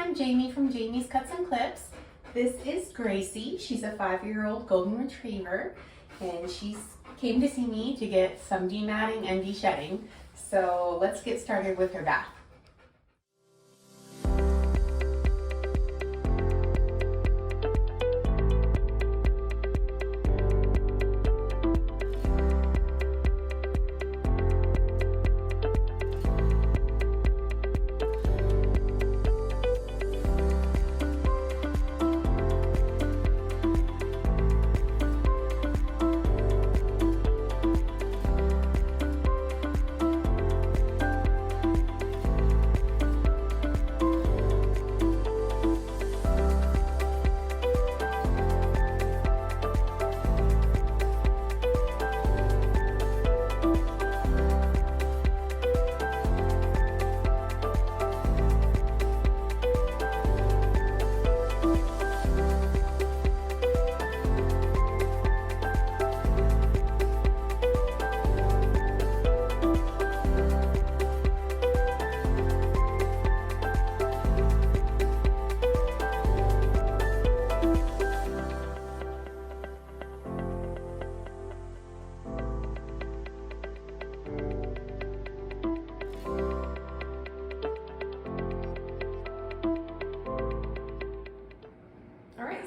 I'm Jamie from Jamie's Cuts and Clips. This is Gracie. She's a 5-year-old golden retriever, and she came to see me to get some dematting and de-shedding. So let's get started with her bath.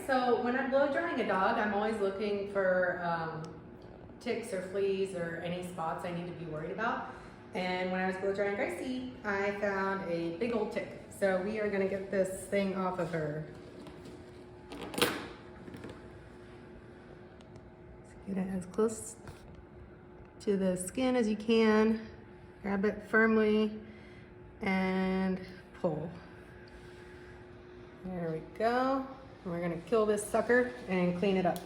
So when I'm blow drying a dog, I'm always looking for ticks or fleas or any spots I need to be worried about. And when I was blow drying Gracie, I found a big old tick. So we are gonna get this thing off of her. Let's get it as close to the skin as you can. Grab it firmly and pull. There we go. We're gonna kill this sucker and clean it up.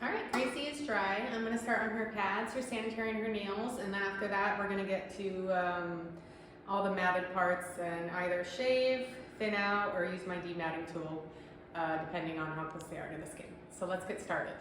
All right, Gracie is dry. I'm gonna start on her pads, her sanitary, and her nails, and then after that, we're gonna get to all the matted parts and either shave, thin out, or use my dematting tool, depending on how close they are to the skin. So let's get started.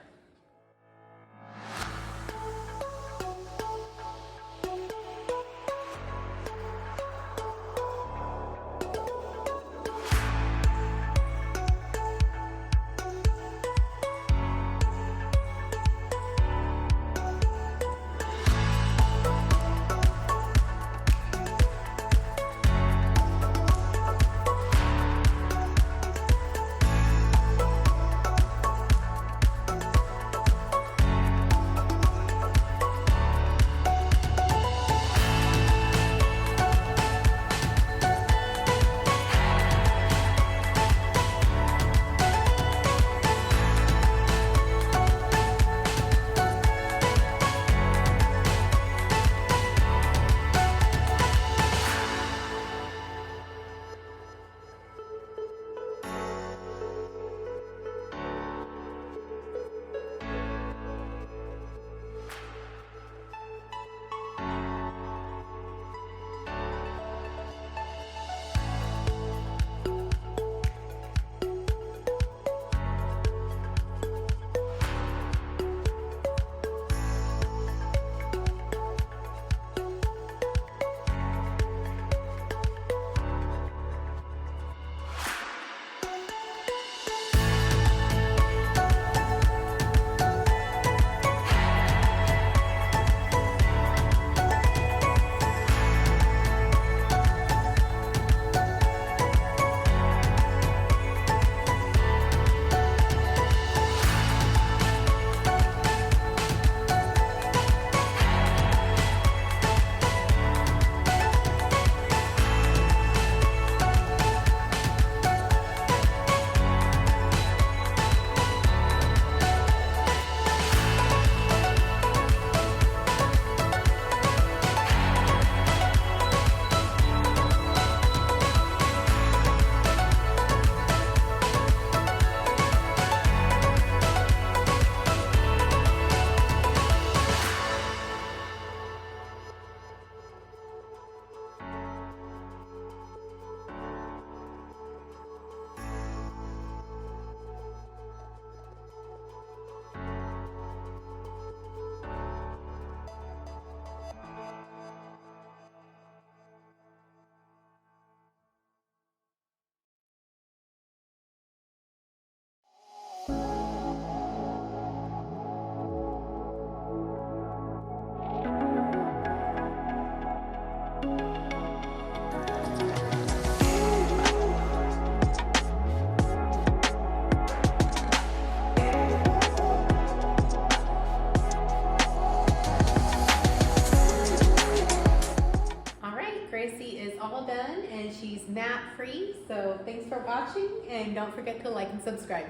Gracie is all done and she's mat free. So thanks for watching and don't forget to like and subscribe.